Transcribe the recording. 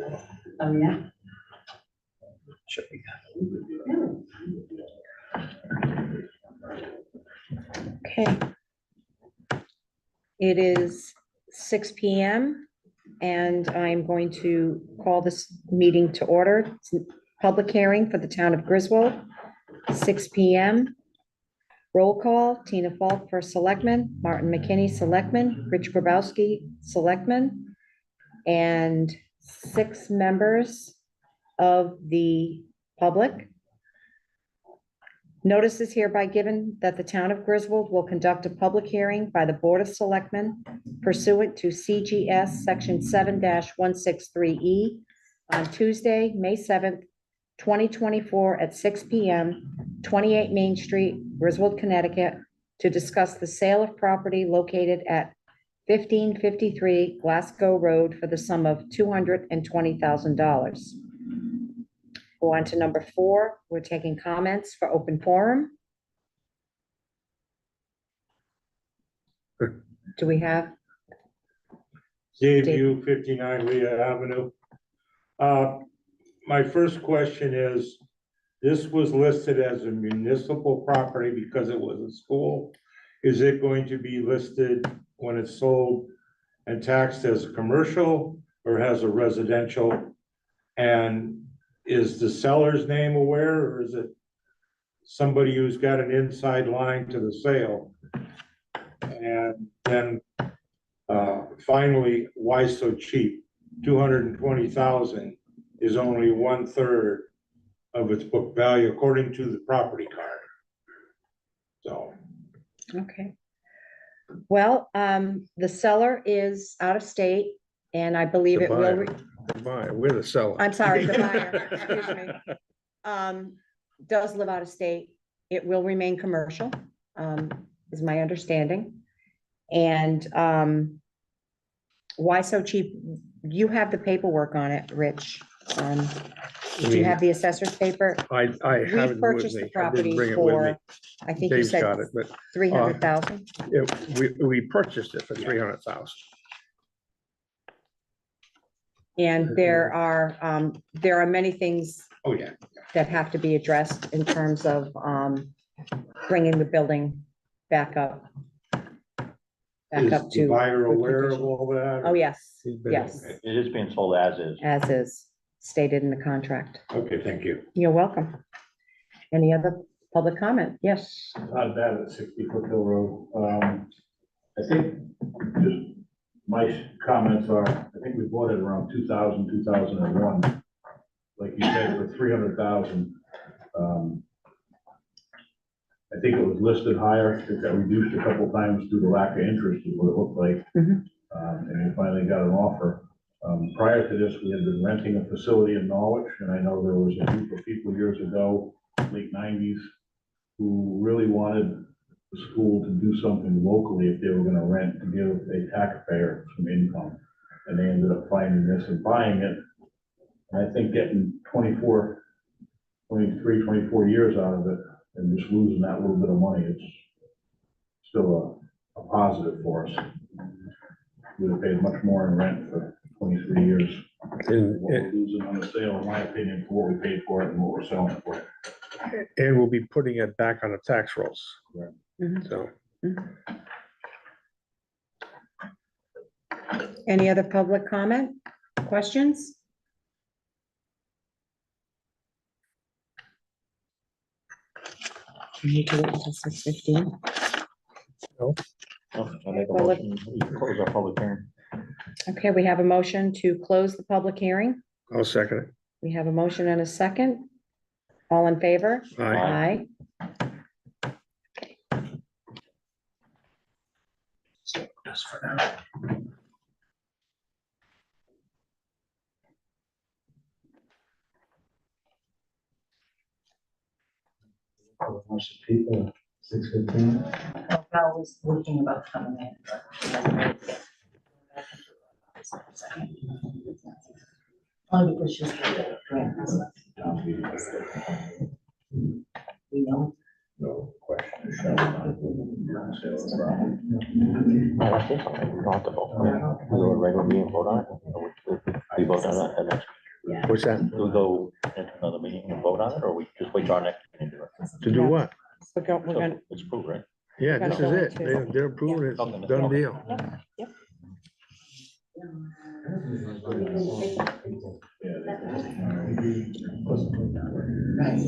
Oh, yeah. Should be. Okay. It is 6 PM and I'm going to call this meeting to order. It's a public hearing for the town of Griswold, 6 PM. Roll call, Tina Falk, first selectman, Martin McKinney, selectman, Rich Grabowski, selectman, and 6 members of the public. Notice is hereby given that the town of Griswold will conduct a public hearing by the Board of Selectmen pursuant to CGS Section 7-163E on Tuesday, May 7th, 2024 at 6 PM, 28 Main Street, Griswold, Connecticut, to discuss the sale of property located at 1553 Glasgow Road for the sum of $220,000. Go on to number 4. We're taking comments for open forum. Do we have? Dave Dave. View, 59 Leah Avenue. My first question is, this was listed as a municipal property because it was a school. Is it going to be listed when it's sold and taxed as a commercial or has a residential? And is the seller's name aware, or is it somebody who's got an inside line to the sale? And then finally, why so cheap? 220,000 is only 1/3 of its book value according to the property card. So, Okay. Well, the seller is out of state and I believe The it will. buyer. Buyer, we're the seller. I'm sorry, the buyer, excuse me. Does live out of state. It will remain commercial, is my understanding. And, why so cheap? You have the paperwork on it, Rich. Do you have the assessor's paper? I have We it with purchased the me. I property didn't bring it with me. for, I think you Dave's said got it, but 300,000. we purchased it for 300,000. And there are many things oh yeah, that have to be addressed in terms of, bringing the building back up. Back is up the to. buyer good aware of condition. all that? Oh, yes, He's been- yes, It is being sold as is. as is stated in the contract. Okay, thank you. You're welcome. Any other public comment? Yes. Not bad at 60 Foothill Road. I think just my comments are, I think we bought it around 2000, 2001. Like you said, for 300,000. I think it was listed higher. It got reduced a couple times due to lack of interest is what it looked like. Mhm. And we finally got an offer. Prior to this, we had been renting a facility in Norwich, and I know there was a group of people years ago, late 90s, who really wanted the school to do something locally if they were gonna rent, to give a taxpayer some income. And they ended up finding this and buying it. And I think getting 24 years out of it and just losing that little bit of money, it's still a positive for us. We'd have paid much more in rent for 23 years. And, What we're losing on the sale, in my opinion, for what we paid for it and what we're selling it for. and we'll be putting it back on the tax rolls. Right. Mhm. So, Any other public comment? Questions? We need to wait until 6:15. Oh, I make a Well, motion, we close our public hearing. Okay, we have a motion to close the public hearing. I'll second it. We have a motion and a second. All in favor? Aye. Aye. Just for now. People, 6:15. Val was looking about coming in. But she hasn't made it yet. Only because she's doing this. We know. No question. Yeah, that's just something we don't have to vote on. We do a regular meeting, vote on it. We vote on that at next, What's that? do we go into another meeting and vote on it, or we just wait till our next meeting to do it? To do what? We're So, gonna, it's approved, right? Yeah, We're this is gonna go it. into- They're approving it. It's a done deal. yep. Yeah, they- Right.